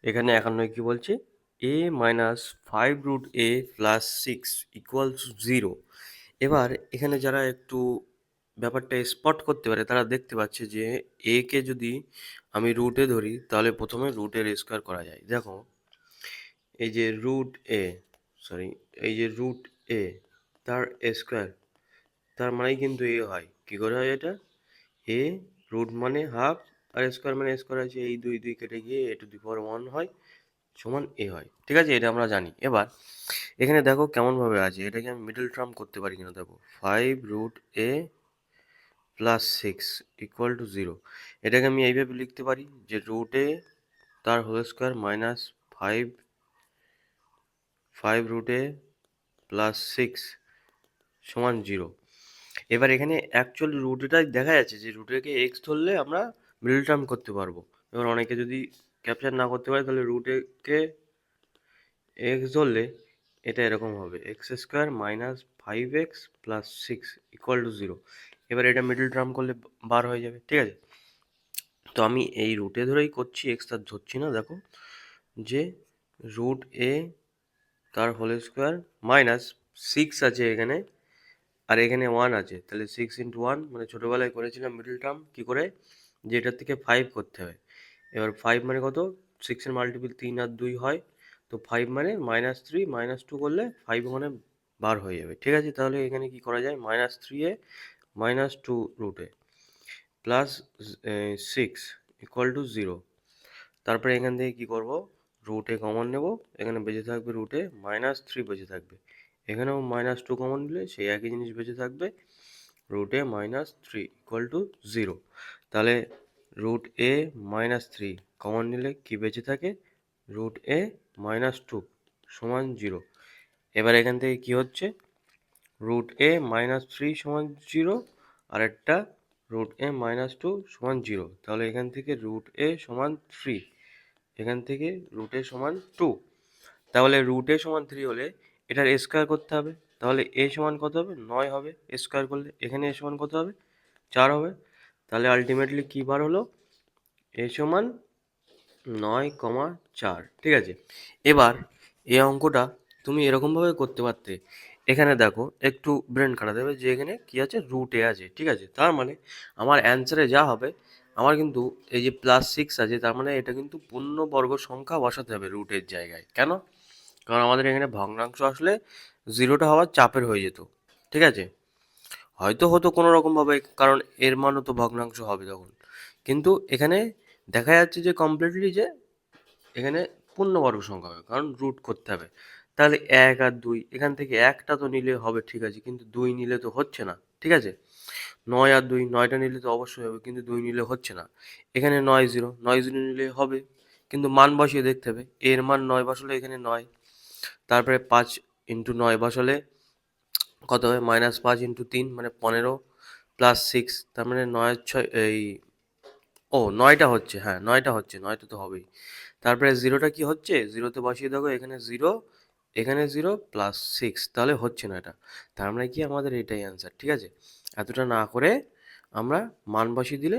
এখানে 51 কি বলছে, a minus 5√a plus 6 equals 0। এবার এখানে যারা একটু ব্যাপারটা স্পট করতে পারে তারা দেখতে পাচ্ছে যে a কে যদি আমি রুটে ধরি তাহলে প্রথমে রুটের স্কোয়ার করা যায়। দেখো এই যে রুট এ, সরি, এই যে রুট এ তার স্কোয়ার, তার মানেই কিন্তু এ হয়। কি করে হয় এটা? এ রুট মানে হাফ আর স্কোয়ার মানে স্কোয়ার আছে, এই দুই দুই কেটে গিয়ে a টু দি পাওয়ার 1 হয় সমান এ হয়। ঠিক আছে, এটা আমরা জানি। এবার এখানে দেখো কেমনভাবে আছে, এটাকে আমি মিডল টার্ম করতে পারি কিনা দেখো। 5√a plus 6 equal to 0। এটাকে আমি এইভাবে লিখতে পারি যে রুট এ তার whole square minus 5√a plus 6 সমান 0। এবার এখানে অ্যাকচুয়ালি রুটটাই দেখা যাচ্ছে যে রুটেকে এক্স ধরলে আমরা মিডল টার্ম করতে পারবো। এবার অনেকে যদি ক্যাপচার না করতে পারে তাহলে রুটেকে এক্স ধরলে এটা এরকম হবে, x square minus 5x plus 6 equal to 0। এবার এটা মিডল টার্ম করলে বার হয়ে যাবে। ঠিক আছে, তো আমি এই রুটে ধরেই করছি, এক্স তার ধরছি না। দেখো যে রুট এ তার হোল স্কোয়ার মাইনাস 6 আছে এখানে, আর এখানে 1 আছে, তাহলে 6 × 1 মানে ছোটোবেলায় করেছিলাম মিডল টার্ম কী করে, যে এটার থেকে 5 করতে হয়। এবার 5 মানে কত, 6-এর মাল্টিপল 3 আর 2 হয়, তো 5 মানে -3 -2 করলে 5 ওখানে বার হয়ে যাবে। ঠিক আছে, তাহলে এখানে কি করা যায়, -3a -2 রুটে প্লাস 6 ইকুয়াল টু 0। তারপরে এখান থেকে কি করব, রুটে কমন নেব, এখানে বেঁচে থাকবে রুটে -3 বেঁচে থাকবে, এখানেও -2 কমন নিলে সেই একই জিনিস বেঁচে থাকবে, রুটে -3 ইকুয়াল টু 0। তাহলে রুট এ -3 কমন নিলে কি বেঁচে থাকে, রুট এ -2 সমান 0। এবার এখান থেকে কি হচ্ছে, রুট এ -3 সমান 0, আর একটা রুট এ -2 সমান 0। তাহলে এখান থেকে রুট এ সমান 3, এখান থেকে রুট এ সমান 2। তাহলে রুট এ সমান 3 হলে এটার স্কোয়ার করতে হবে, তাহলে এ সমান কত হবে, 9 হবে স্কোয়ার করলে, এখানে এ সমান কত হবে, 4 হবে। তাহলে আলটিমেটলি কী বার হলো, এ সমান 9,4। ঠিক আছে, এবার এই অঙ্কটা তুমি এরকমভাবে করতে পারতে। এখানে দেখো একটু ব্রেন খাটাতে হবে যে এখানে কি আছে, রুট এ আছে। ঠিক আছে, তার মানে আমার অ্যান্সারে যা হবে, আমার কিন্তু এই যে +6 আছে, তার মানে এটা কিন্তু পূর্ণবর্গ সংখ্যা বসাতে হবে রুটের জায়গায়। কেন? কারণ আমাদের এখানে ভগ্নাংশ আসলে 0টা হওয়ার চাপের হয়ে যেত। ঠিক আছে, হয়তো হতো কোনো রকমভাবে, কারণ এর মানও তো ভগ্নাংশ হবে তখন, কিন্তু এখানে দেখা যাচ্ছে যে কমপ্লিটলি যে এখানে পূর্ণবর্গ সংখ্যা হবে, কারণ রুট করতে হবে। তাহলে 1 আর 2, এখান থেকে একটা তো নিলে হবে, ঠিক আছে, কিন্তু 2 নিলে তো হচ্ছে না। ঠিক আছে, 9 আর 2, 9টা নিলে তো অবশ্যই হবে, কিন্তু 2 নিলে হচ্ছে না। এখানে 9 0 নিলে হবে, কিন্তু মান বসিয়ে দেখতে হবে, এর মান 9 বসালে এখানে 9, তারপরে 5 × 9 বসালে কত হবে, -5 × 3 মানে 15 প্লাস 6, তার মানে 9 6 এই, ও 9টা হচ্ছে, হ্যাঁ 9টা হচ্ছে, 9টা তো হবেই। তারপরে 0টা কি হচ্ছে, 0তে বসিয়ে দেখো, এখানে 0, এখানে 0 প্লাস 6, তাহলে হচ্ছে না এটা। তার মানে কি আমাদের এটাই অ্যান্সার। ঠিক আছে, এতটা না করে আমরা মান বসিয়ে দিলে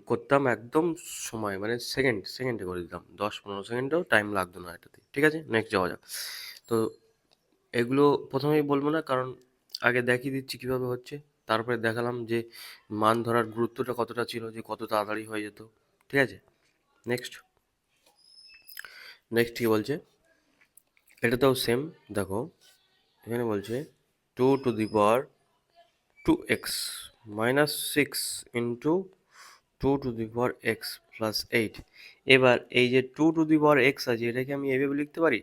করতাম একদম সময়, মানে সেকেন্ডে করে দিতাম, 10-15 সেকেন্ডও টাইম লাগতো না এটাতে। ঠিক আছে, নেক্সট যাওয়া যাক। তো এগুলো প্রথমেই বলবো না, কারণ আগে দেখিয়ে দিচ্ছি কীভাবে হচ্ছে, তারপরে দেখালাম যে মান ধরার গুরুত্বটা কতটা ছিল, যে কত তাড়াতাড়ি হয়ে যেত। ঠিক আছে, নেক্সট নেক্সট কী বলছে, এটাতেও সেম। দেখো এখানে বলছে 2 to the power 2x minus 6 into 2 to the power x plus 8। এবার এই যে 2 to the power x আছে, এটাকে আমি এইভাবে লিখতে পারি,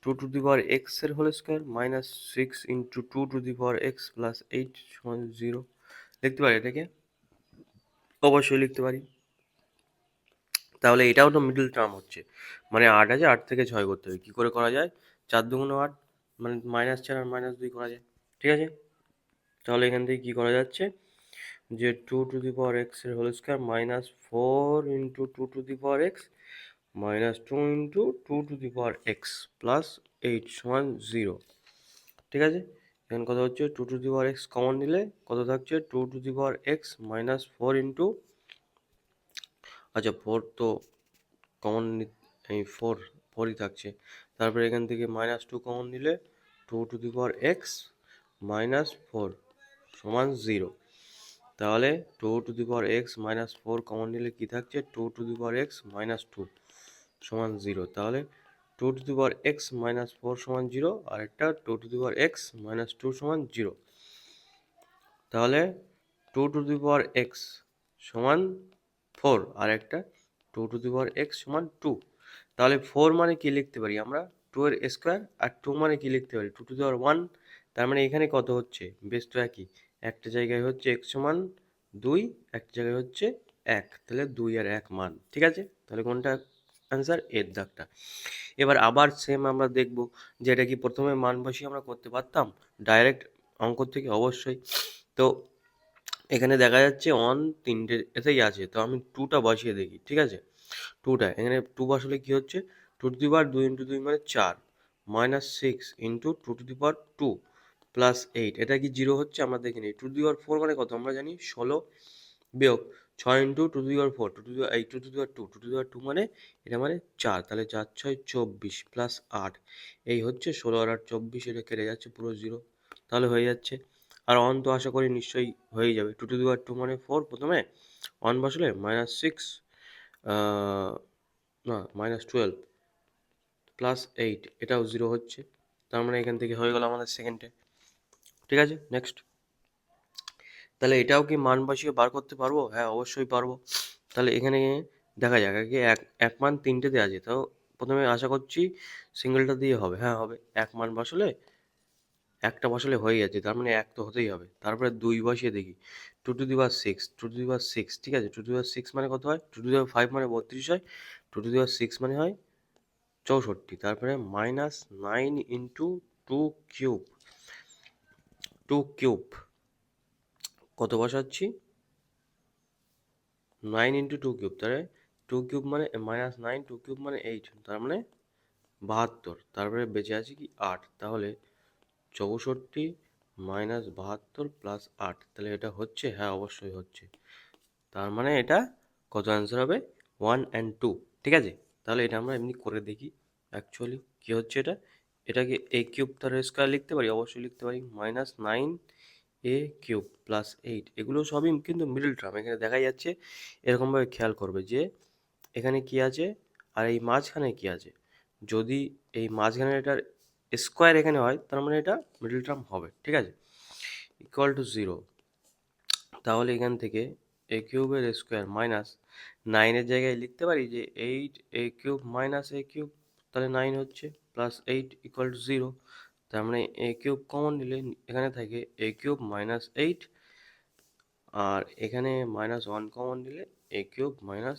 2 to the power x এর whole square minus 6 into 2 to the power x plus 8 সমান 0। লিখতে পারি এটাকে, অবশ্যই লিখতে পারি। তাহলে এটাও তো মিডল টার্ম হচ্ছে, মানে 8 আছে, 8 থেকে 6 করতে হবে। কী করে করা যায়, 4 2 8, মানে -4 আর -2 করা যায়। ঠিক আছে, তাহলে এখান থেকে কী করা যাচ্ছে, যে 2 to the power x এর whole square minus 4 into 2 to the power x minus 2 into 2 to the power x plus 8 সমান 0। ঠিক আছে, এখানে কত হচ্ছে, 2 to the power x common নিলে কত থাকছে, 2 to the power x minus 4 into, আচ্ছা 4 তো কমন এই ফোরই থাকছে। তারপরে এখান থেকে -2 কমন নিলে 2^x - 4 সমান 0। তাহলে 2^x - 4 কমন নিলে কি থাকছে, 2^x - 2 সমান 0। তাহলে 2^x - 4 সমান 0, আর একটা 2^x - 2 সমান 0। তাহলে 2^x সমান 4, আর একটা 2^x সমান 2। তাহলে 4 মানে কি লিখতে পারি আমরা, 2 এর স্কোয়ার, আর 2 মানে কি লিখতে পারি, 2^1। তার মানে এখানে কত হচ্ছে, বেশ তো একই। একটা জায়গায় হচ্ছে x সমান 2, একটা জায়গায় হচ্ছে 1, তাহলে 2 আর 1 মান, ঠিক আছে। তাহলে কোনটা অ্যান্সার, এর দাগটা। এবার আবার সেম আমরা দেখব যে এটা কি প্রথমে মান বসিয়ে আমরা করতে পারতাম ডাইরেক্ট অঙ্ক থেকে, অবশ্যই। তো এখানে দেখা যাচ্ছে অন তিনটে এতেই আছে, তো আমি 2টা বসিয়ে দেখি, ঠিক আছে। 2টা এখানে 2 বসালে কি হচ্ছে, 2^2 × 2 মানে 4, -6 × 2^2 +8, এটা কি 0 হচ্ছে, আমরা দেখে নিই। 2^4 মানে কত আমরা জানি, 16 বিয়োগ 6 × 2^4, 2^2 মানে এটা মানে 4, তাহলে 4 6 24 +8, এই হচ্ছে 16 আর 24, এটা কেটে যাচ্ছে পুরো 0, তাহলে হয়ে যাচ্ছে। আর অন তো আশা করি নিশ্চয়ই হয়ে যাবে, 2^2 মানে 4, প্রথমে অন বসলে -6 না -12 +8, এটাও 0 হচ্ছে। তার মানে এখান থেকে হয়ে গেল আমাদের সেকেন্ডে, ঠিক আছে। নেক্সট, তাহলে এটাও কি মান বসিয়ে বার করতে পারবো, হ্যাঁ অবশ্যই পারবো। তাহলে এখানে দেখা যাক, আগে এক মান তিনটেতে আছে, তো প্রথমে আশা করছি সিঙ্গেলটা দিয়ে হবে, হ্যাঁ হবে। এক মান বসালে একটা বসালে হয়ে যাচ্ছে, তার মানে এক তো হতেই হবে। তারপরে 2 বসিয়ে দেখি, 2^6, ঠিক আছে। 2^6 মানে কত হয়, 2^5 মানে 32 হয়, 2^6 মানে হয় 64। তারপরে -9 × 2^3, কত বসাচ্ছি, 9 × 2^3, তাহলে 2^3 মানে -9, 2^3 মানে 8, তার মানে 72। তারপরে বেঁচে আছে কি 8, তাহলে 64 - 72 + 8, তাহলে এটা হচ্ছে, হ্যাঁ অবশ্যই হচ্ছে। তার মানে এটা কত অ্যান্সার হবে, 1 and 2, ঠিক আছে। তাহলে এটা আমরা এমনি করে দেখি অ্যাকচুয়ালি কি হচ্ছে এটা। এটাকে a³ তার স্কোয়ার লিখতে পারি, অবশ্যই লিখতে পারি। -9a³ + 8, এগুলো সবই কিন্তু মিডল টার্ম, এখানে দেখা যাচ্ছে। এরকমভাবে খেয়াল করবে যে এখানে কি আছে আর এই মাঝখানে কি আছে। যদি এই মাঝখানে এটার স্কোয়ার এখানে হয়, তার মানে এটা মিডল টার্ম হবে, ঠিক আছে। =0, তাহলে এখান থেকে a³ এর স্কোয়ার -9 জায়গায় লিখতে পারি যে 8a³ - a³, তাহলে 9 হচ্ছে, +8 = 0। তার মানে a³ কমন নিলে এখানে থাকে a³ - 8, আর এখানে -1 কমন নিলে a³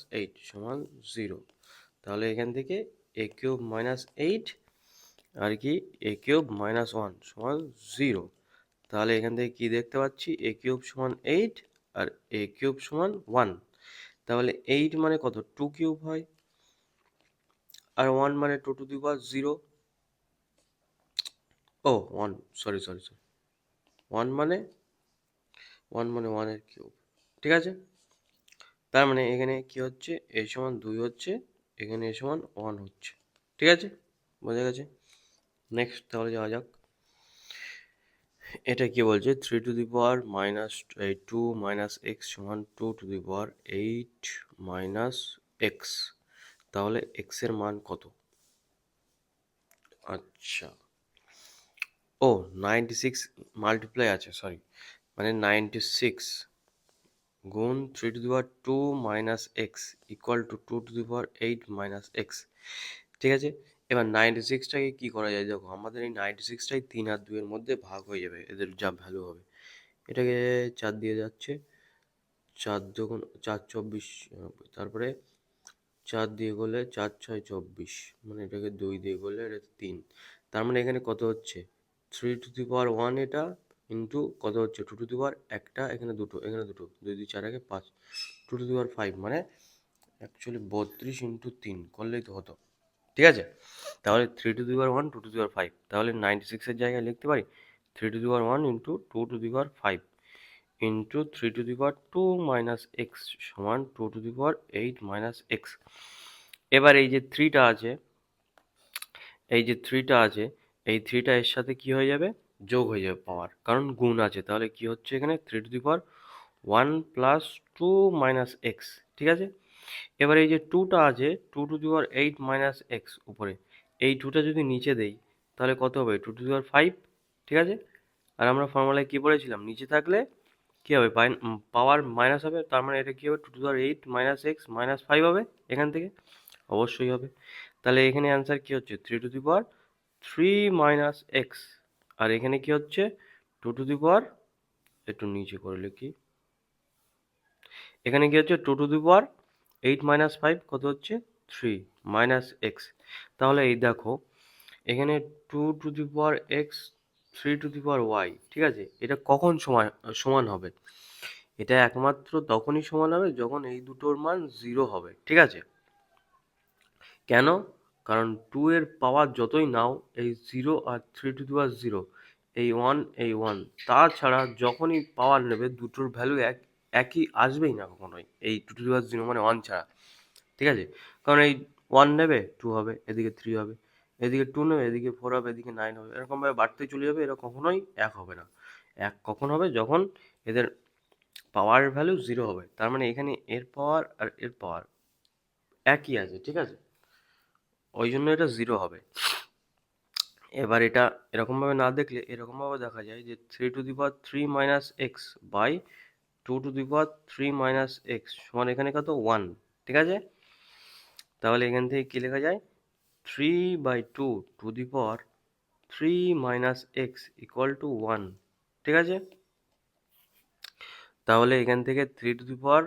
- 8 সমান 0। তাহলে এখান থেকে a³ - 8 আর কি a³ - 1 সমান 0। তাহলে এখান থেকে কি দেখতে পাচ্ছি, a³ সমান 8 আর a³ সমান 1। তাহলে 8 মানে কত, 2³ হয়, আর 1 মানে 2^0। ও 1, সরি, 1 মানে 1 এর কিউব, ঠিক আছে। তার মানে এখানে কি হচ্ছে, a সমান 2 হচ্ছে, এখানে a সমান 1 হচ্ছে, ঠিক আছে, বোঝা গেছে। নেক্সট তাহলে যাওয়া যাক। এটা কি বলছে, 3^-2 - x সমান 2^8 - x, তাহলে x এর মান কত। আচ্ছা, ও 96 মাল্টিপ্লাই আছে, সরি, মানে 96 গুণ 3^2 - x = 2^8 - x, ঠিক আছে। এবার 96টাকে কি করা যায়, দেখো আমাদের এই 96টাই 3 আর 2 এর মধ্যে ভাগ হয়ে যাবে, এদের যা ভ্যালু হবে। এটাকে 4 দিয়ে যাচ্ছে, 4 দুগুণ 4 24, তারপরে 4 দিয়ে করলে 4 6 24, মানে এটাকে 2 দিয়ে করলে এটা 3। তার মানে এখানে কত হচ্ছে, 3^1 এটা ইন্টু কত হচ্ছে, 2^, একটা এখানে দুটো, এখানে দুটো, 2 2 4 5, 2^5, মানে অ্যাকচুয়ালি 32 × 3 করলেই তো হতো, ঠিক আছে। তাহলে 3^1 2^5, তাহলে 96 এর জায়গায় লিখতে পারি 3^1 × 2^5 ইন্টু 3^2 - x সমান 2^8 - x। এবার এই যে থ্রিটা আছে, এই যে থ্রিটা আছে, এই থ্রিটা এর সাথে কি হয়ে যাবে, যোগ হয়ে যাবে পাওয়ার, কারণ গুণ আছে। তাহলে কি হচ্ছে এখানে 3 টু দি পাওয়ার 1 + 2 - x, ঠিক আছে। এবার এই যে টুটা আছে, 2 টু দি পাওয়ার 8 - x উপরে, এই টুটা যদি নিচে দেই তাহলে কত হবে, 2 টু দি পাওয়ার 5, ঠিক আছে। আর আমরা ফর্মুলায় কি পড়েছিলাম, নিচে থাকলে কি হবে, পাওয়ার মাইনাস হবে, তার মানে এটা কি হবে, 2 টু দি পাওয়ার 8 - x - 5 হবে এখান থেকে, অবশ্যই হবে। তাহলে এখানে অ্যান্সার কি হচ্ছে, 3 টু দি পাওয়ার 3 - x। আর এখানে কি হচ্ছে, 2 টু দি পাওয়ার, একটু নিচে করে লিখি, এখানে কি হচ্ছে 2 টু দি পাওয়ার 8 - 5 কত হচ্ছে, 3 - x। তাহলে এই দেখো এখানে 2 to the power x, 3 to the power y, ঠিক আছে, এটা কখন সমান সমান হবে, এটা একমাত্র তখনই সমান হবে যখন এই দুটোর মান 0 হবে, ঠিক আছে। কেন, কারণ 2 এর পাওয়ার যতই নাও, এই 0 আর 3 টু দি পাওয়ার 0, এই 1 এই 1, তাছাড়া যখনই পাওয়ার নেবে দুটোর ভ্যালু একই আসবেই না কখনোই, এই 2 টু দি পাওয়ার 0 মানে 1 ছাড়া, ঠিক আছে। কারণ এই 1 নেবে 2 হবে, এদিকে 3 হবে, এদিকে 2 নেবে, এদিকে 4 হবে, এদিকে 9 হবে, এরকমভাবে বাড়তেই চলে যাবে, এরা কখনোই এক হবে না। এক কখন হবে, যখন এদের পাওয়ার ভ্যালু 0 হবে, তার মানে এখানে এর পাওয়ার আর এর পাওয়ার একই আছে, ঠিক আছে, ওই জন্য এটা 0 হবে। এবার এটা এরকমভাবে না দেখলে এরকমভাবে দেখা যায় যে 3 to the power 3 - x by 2 to the power 3 - x সমান এখানে কত, 1, ঠিক আছে। তাহলে এখান থেকে কি লেখা যায়, 3/2 টু দি পাওয়ার 3 - x = 1, ঠিক আছে। তাহলে এখান থেকে 3 টু দি পাওয়ার,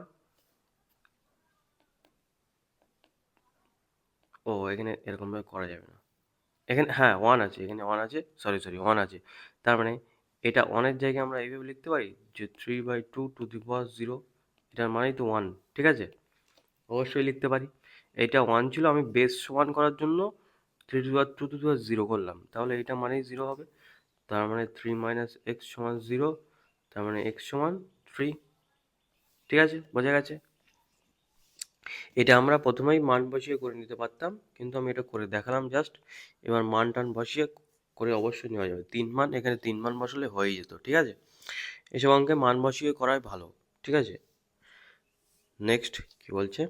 ও এখানে এরকমভাবে করা যাবে না, এখানে হ্যাঁ 1 আছে, এখানে 1 আছে, সরি 1 আছে। তার মানে এটা 1 এর জায়গায় আমরা এইভাবে লিখতে পারি যে 3/2 টু দি পাওয়ার 0, এটার মানেই তো 1, ঠিক আছে, অবশ্যই লিখতে পারি। এটা 1 ছিল, আমি বেস সমান করার জন্য 3/2 টু দি পাওয়ার 0 করলাম, তাহলে এটা মানেই 0 হবে। তার মানে 3 - x = 0, তার মানে x = 3, ঠিক আছে, বোঝা গেছে। এটা আমরা প্রথমেই মান বসিয়ে করে নিতে পারতাম, কিন্তু আমি এটা করে দেখালাম জাস্ট। এবার মান টান বসিয়ে করে অবশ্যই নেওয়া যাবে, 3 মান, এখানে 3 মান বসালে হয়েই যেত, ঠিক আছে। এসব অঙ্কে মান বসিয়ে করাই ভালো, ঠিক আছে। নেক্সট কি বলছে,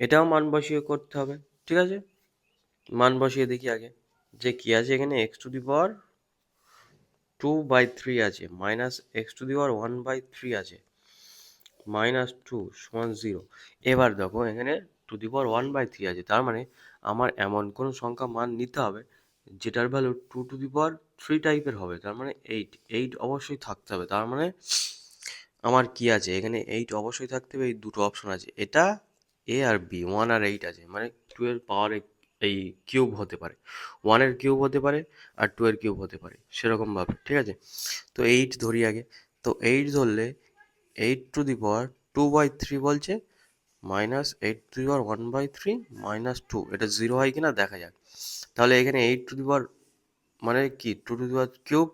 এটাও মান বসিয়ে করতে হবে, ঠিক আছে। মান বসিয়ে দেখি আগে যে কি আছে, এখানে x⁴ আছে, মাইনাস x⁴ আছে, -2 = 0। এবার দেখো এখানে 2⁴ আছে, তার মানে আমার এমন কোনো সংখ্যা মান নিতে হবে যেটার ভ্যালু 2⁴ টাইপের হবে, তার মানে 8 অবশ্যই থাকতে হবে। তার মানে আমার কি আছে, এখানে 8 অবশ্যই থাকতে হবে, এই দুটো অপশন আছে, এটা এ আর বি, 1 আর 8 আছে, মানে 2 এর পাওয়ার এই কিউব হতে পারে, 1 এর কিউব হতে পারে, আর 2 এর কিউব হতে পারে, সেরকমভাবে, ঠিক আছে। তো 8 ধরি আগে, তো 8 ধরলে 8⁴ বলছে, -8⁴ এটা 0 হয় কিনা দেখা যাক। তাহলে এখানে 8 মানে কি, 2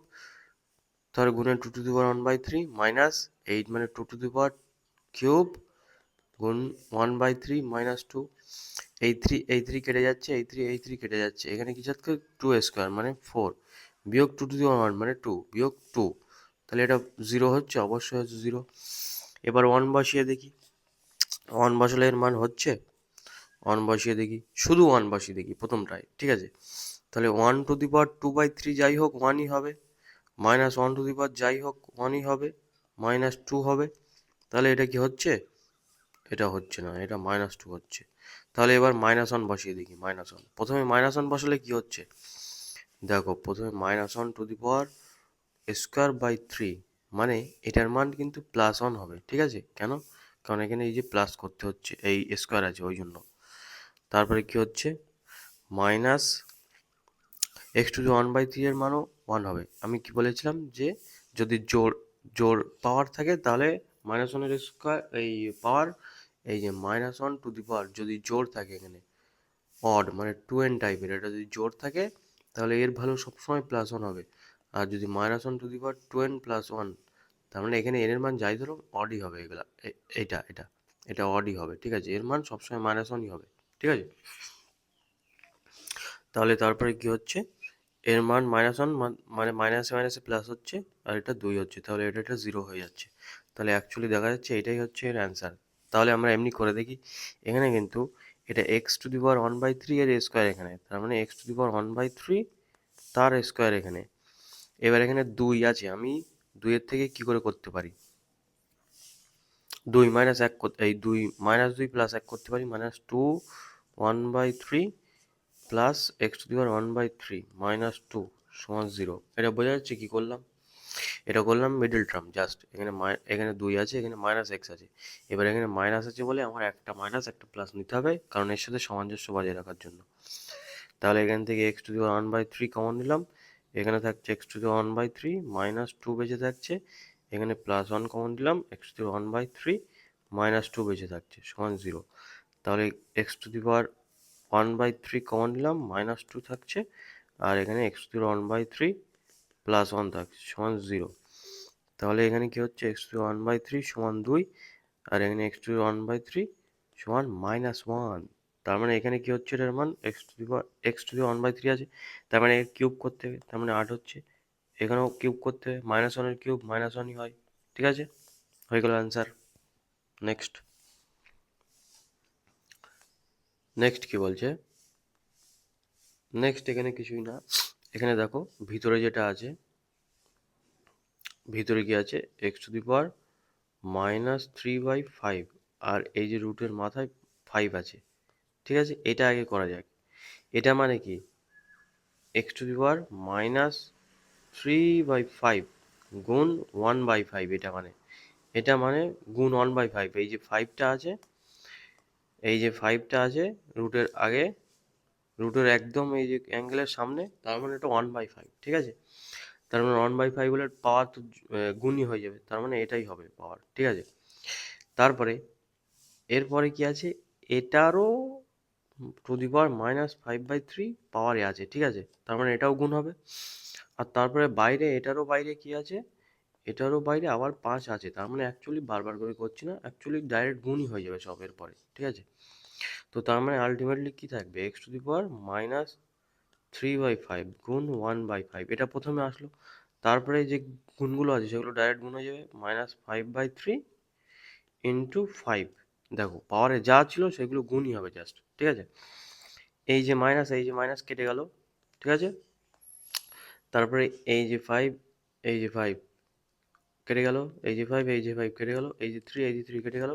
তাহলে গুণে 2⁴ মাইনাস 8 মানে 2³ গুণ 1/3 -2, এই 3 কেটে যাচ্ছে, এই 3 কেটে যাচ্ছে, এখানে কি থাকছে 2² মানে 4, বিয়োগ 2⁴ মানে 2, বিয়োগ 2, তাহলে এটা 0 হচ্ছে, অবশ্যই হচ্ছে 0। এবার 1 বসিয়ে দেখি, 1 বসালে এর মান হচ্ছে, 1 বসিয়ে দেখি, শুধু 1 বসিয়ে দেখি প্রথমটায়, ঠিক আছে। তাহলে 1⁴ যাই হোক 1ই হবে, -1 যাই হোক 1ই হবে, -2 হবে, তাহলে এটা কি হচ্ছে, এটা হচ্ছে না, এটা -2 হচ্ছে। তাহলে এবার -1 বসিয়ে দেখি, -1, প্রথমে -1 বসালে কি হচ্ছে, দেখো প্রথমে -1^2/3, মানে এটার মান কিন্তু +1 হবে, ঠিক আছে। কেন, কারণ এখানে এই যে প্লাস করতে হচ্ছে, এই স্কোয়ার আছে ওই জন্য। তারপরে কি হচ্ছে, মাইনাস x⁴ এর মানও 1 হবে। আমি কি বলেছিলাম যে যদি জোর পাওয়ার থাকে তাহলে -1 এর স্কোয়ার এই পাওয়ার, এই যে -1 যদি জোর থাকে এখানে অড মানে 2n টাইপের, এটা যদি জোর থাকে তাহলে এর ভ্যালু সবসময় +1 হবে। আর যদি -1 2n+1, তার মানে এখানে n এর মান যাই ধরো অডই হবে, এগুলা এটা অডই হবে, ঠিক আছে, এর মান সবসময় -1ই হবে। ঠিক আছে? তাহলে তারপরে কি হচ্ছে, এর মান -1 মানে মাইনাসে মাইনাসে প্লাস হচ্ছে, আর এটা 2 হচ্ছে, তাহলে এটা 0 হয়ে যাচ্ছে। তাহলে অ্যাকচুয়ালি দেখা যাচ্ছে এটাই হচ্ছে এর অ্যান্সার। তাহলে আমরা এমনি করে দেখি, এখানে কিন্তু এটা x⁴ এর স্কোয়ার এখানে, তার মানে x⁴ তার স্কোয়ার এখানে। এবার এখানে 2 আছে, আমি 2 এর থেকে কি করে করতে পারি, 2 মাইনাস 1 করতে, এই 2 -2 প্লাস 1 করতে পারি, -2 1/3 প্লাস x⁴ -2 সমান 0। এটা বোঝা যাচ্ছে কি করলাম? এটা করলাম মিডল টার্ম জাস্ট। এখানে এখানে 2 আছে, এখানে -x আছে। এবার এখানে মাইনাস আছে বলে আমার একটা মাইনাস একটা প্লাস নিতে হবে, কারণ এর সাথে সামঞ্জস্য বজায় রাখার জন্য। তাহলে এখান থেকে x⁴ কমন নিলাম, এখানে থাকছে x⁴ -2 বেঁচে থাকছে, এখানে +1 কমন দিলাম, x⁴ -2 বেঁচে থাকছে সমান 0। তাহলে x⁴ কমন নিলাম, -2 থাকছে, আর এখানে x⁴ +1 থাকছে সমান 0। তাহলে এখানে কি হচ্ছে, x⁴ সমান 2, আর এখানে x⁴ সমান -1। তার মানে এখানে কি হচ্ছে, এটার মান x⁴ আছে, তার মানে এর কিউব করতে হবে, তার মানে 8 হচ্ছে। এখানেও কিউব করতে হবে, -1 এর কিউব -1ই হয়। ঠিক আছে, হয়ে গেল অ্যান্সার। নেক্সট নেক্সট কি বলছে, নেক্সট এখানে কিছুই না, এখানে দেখো ভিতরে যেটা আছে, ভিতরে কি আছে, x⁻³ আর এই যে রুটের মাথায় 5 আছে। ঠিক আছে, এটা আগে করা যাক। এটা মানে কি, x⁻³ গুণ 1/5, এটা মানে গুণ 1/5। এই যে 5টা আছে, এই যে 5টা আছে রুটের আগে, রুটের একদম এই যে অ্যাঙ্গেলের সামনে, তার মানে এটা 1/5। ঠিক আছে, তার মানে 1/5 হলে পাওয়ার তো গুণই হয়ে যাবে, তার মানে এটাই হবে পাওয়ার। ঠিক আছে, তারপরে এরপরে কি আছে, এটারও টু দি পাওয়ার -5/3 পাওয়ারে আছে। ঠিক আছে, তার মানে এটাও গুণ হবে। আর তারপরে বাইরে, এটারও বাইরে কি আছে, এটারও বাইরে আবার 5 আছে, তার মানে অ্যাকচুয়ালি বারবার করে করছি না, অ্যাকচুয়ালি ডাইরেক্ট গুণই হয়ে যাবে সবের পরে। ঠিক আছে, তো তার মানে আলটিমেটলি কি থাকবে, x⁻³ গুণ 1/5, এটা প্রথমে আসলো। তারপরে যে গুণগুলো আছে সেগুলো ডাইরেক্ট গুণ হয়ে যাবে, -5/3 ইন্টু 5। দেখো পাওয়ারে যা ছিল সেগুলো গুণই হবে জাস্ট। ঠিক আছে, এই যে মাইনাস, এই যে মাইনাস কেটে গেল। ঠিক আছে, তারপরে এই যে 5, এই যে 5 কেটে গেল, এই যে 5, এই যে 5 কেটে গেল, এই যে 3, এই যে 3 কেটে গেল।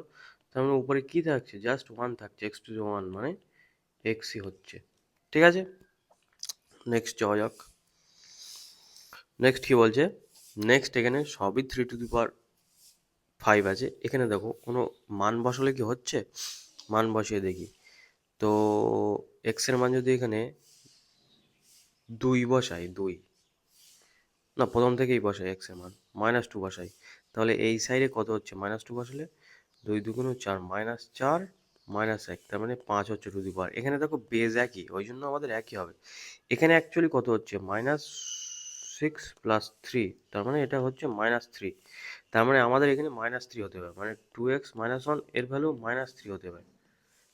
তার মানে উপরে কি থাকছে, জাস্ট 1 থাকছে, x⁴ মানে xই হচ্ছে। ঠিক আছে, নেক্সট যাওয়া যাক। নেক্সট কি বলছে, নেক্সট এখানে সবই 3⁵ আছে। এখানে দেখো কোনো মান বসালে কি হচ্ছে, মান বসিয়ে দেখি। তো এক্স এর মান যদি এখানে 2 বসাই, 2 না, প্রথম থেকেই বসাই এক্স এর মান, -2 বসাই, তাহলে এই সাইডে কত হচ্ছে, -2 বসালে 2 2 4, -4 -1, তার মানে 5 হচ্ছে টু দি পাওয়ার। এখানে দেখো বেজ একই, ওই জন্য আমাদের একই হবে। এখানে অ্যাকচুয়ালি কত হচ্ছে, -6 + 3, তার মানে এটা হচ্ছে -3। তার মানে আমাদের এখানে -3 হতে হবে, মানে 2x - 1 এর ভ্যালু -3 হতে হবে।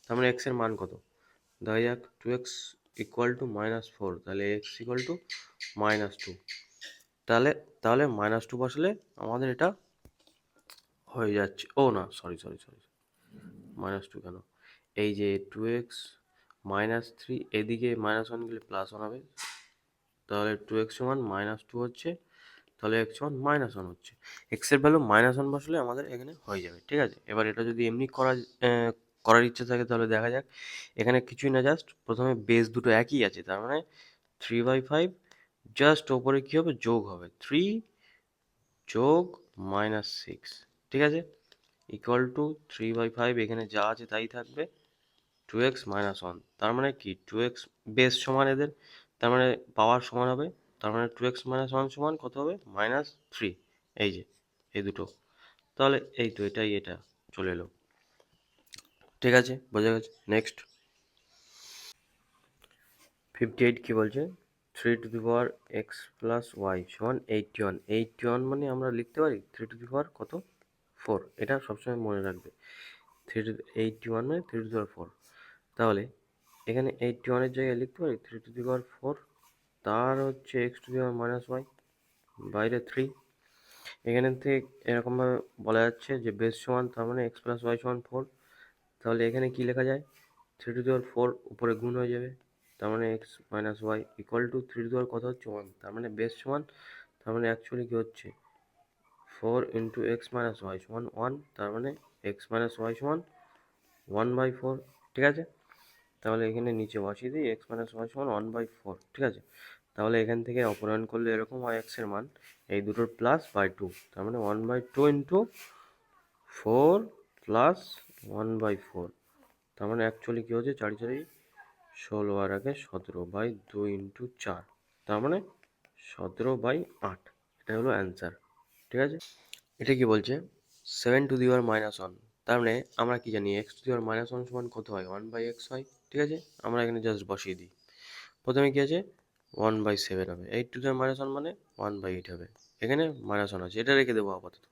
তার মানে এক্স এর মান কত, দেখা যাক, 2x = -4, তাহলে x = -2। তাহলে তাহলে -2 বসালে আমাদের এটা হয়ে যাচ্ছে, ও না, সরি সরি সরি, -2 কেন, এই যে 2x -3, এদিকে -1 গেলে +1 হবে, তাহলে 2x সমান -2 হচ্ছে, তাহলে x সমান -1 হচ্ছে। x এর ভ্যালু -1 বসলে আমাদের এখানে হয়ে যাবে। ঠিক আছে, এবার এটা যদি এমনি করার ইচ্ছে থাকে তাহলে দেখা যাক। এখানে কিছুই না, জাস্ট প্রথমে বেস দুটো একই আছে, তার মানে 3/5, জাস্ট ওপরে কি হবে, যোগ হবে, 3 যোগ -6। ঠিক আছে, = 3/5, এখানে যা আছে তাই থাকবে, 2x - 1, তার মানে কি 2x বেস সমান এদের, তার মানে পাওয়ার সমান হবে, তার মানে 2x - 1 সমান কত হবে, -3। এই যে এই দুটো, তাহলে এই তো এটাই, এটা চলে এলো। ঠিক আছে, বোঝা গেছে। নেক্সট 58 কি বলছে, 3⁵x + y সমান 81। 81 মানে আমরা লিখতে পারি 3⁵ কত, 4। এটা সবসময় মনে রাখবে, 81 মানে 3⁵। তাহলে এখানে 81-এর জায়গায় লিখতে পারি 3^4, তার হচ্ছে x⁻⁻y, বাইরে 3। এখানে থেকে এরকমভাবে বলা যাচ্ছে যে বেস সমান, তার মানে x + y = 4। তাহলে এখানে কি লেখা যায়, 3^4 উপরে গুণ হয়ে যাবে, তার মানে x - y = 3 কত হচ্ছে 1, তার মানে বেস সমান, তার মানে অ্যাকচুয়ালি কি হচ্ছে 4 × x - y = 1, তার মানে x - y = 1/4। ঠিক আছে, তাহলে এখানে নিচে বসিয়ে দিই x - y = 1/4। ঠিক আছে, তাহলে এখান থেকে অপসারণ করলে এরকম হয় x এর মান এই দুটোর +/2, তার মানে 1/2 × 4 + 1/4, তার মানে অ্যাকচুয়ালি কী হচ্ছে 4 × 4 = 16, আর আগে 17/2 × 4, তার মানে 17/8। এটা হলো অ্যান্সার। ঠিক আছে, এটা কি বলছে 7^-1, তার মানে আমরা কি জানি x⁻1 সমান কত হয়, 1/x হয়। ঠিক আছে, আমরা এখানে জাস্ট বসিয়ে দিই। প্রথমে কি আছে 1/7 হবে, 8^-1 মানে 1/8 হবে, এখানে -1 আছে, এটা রেখে দেবো আপাতত।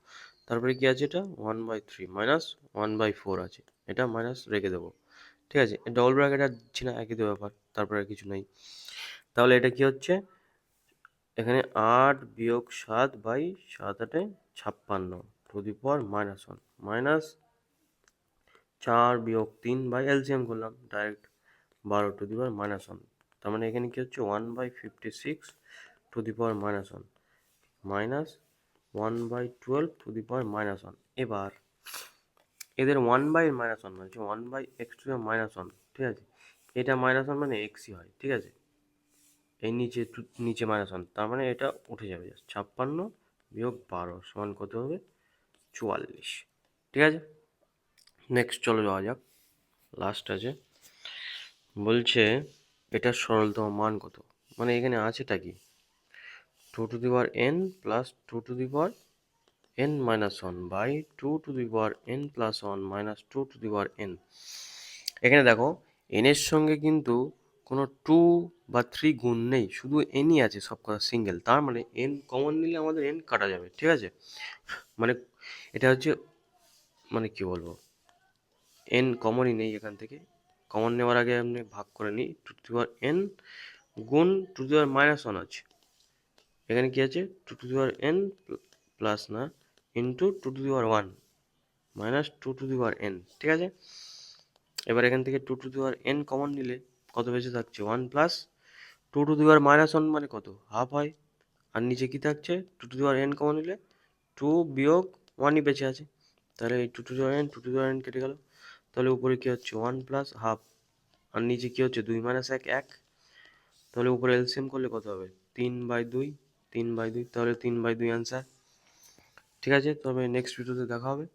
তারপরে কি আছে, এটা 1/3 -1/4 আছে, এটা মাইনাস রেখে দেবো। ঠিক আছে, ডবল ব্র্যাকেট আর দিচ্ছি না, একই তো ব্যাপার, তারপরে আর কিছু নেই। তাহলে এটা কি হচ্ছে, এখানে 8 - 7/7 × 8 = 56 -1 -4 - 3 এলসিএম করলাম ডাইরেক্ট 12 - 1, তার মানে এখানে কি হচ্ছে 1/56 - 1 -1/12 - 1। এবার এদের 1/(-1) মানে 1/(x⁻1), ঠিক আছে, এটা -1 মানে এক্সই হয়। ঠিক আছে, এই নিচে নিচে -1, তার মানে এটা উঠে যাবে, 56 - 12 সমান কত হবে, 44। ঠিক আছে, নেক্সট চলো যাওয়া যাক, লাস্ট আছে, বলছে এটার সরলতম মান কত, মানে এখানে আছেটা কি 2n + 2n - 1 2n + 1 2n। এখানে দেখো n এর সঙ্গে কিন্তু কোনো 2 বা 3 গুণ নেই, শুধু nই আছে, সব কটা সিঙ্গেল, তার মানে n কমন নিলে আমাদের n কাটা যাবে। ঠিক আছে, মানে এটা হচ্ছে, মানে কি বলবো, n কমনই নেই, এখান থেকে কমন নেওয়ার আগে আপনি ভাগ করে নিই, 2n গুণ 2n - 1 আছে, এখানে কি আছে 2n প্লাস না ইন্টু 2n -2n। ঠিক আছে, এবার এখান থেকে 2n কমন নিলে কত বেঁচে থাকছে 1 প্লাস 2n - 1 মানে কত, হাফ হয়, আর নিচে কি থাকছে 2n কমন নিলে 2 - 1ই বেঁচে আছে, তাহলে এই 2n কেটে গেল, তাহলে উপরে কি হচ্ছে 1 প্লাস হাফ, আর নিচে কি হচ্ছে 2 - 1 1, তাহলে উপরে এলসিএম করলে কত হবে 3/2, 3/2, তাহলে 3/2 অ্যান্সার। ঠিক আছে, তবে নেক্সট ভিডিওতে দেখা হবে।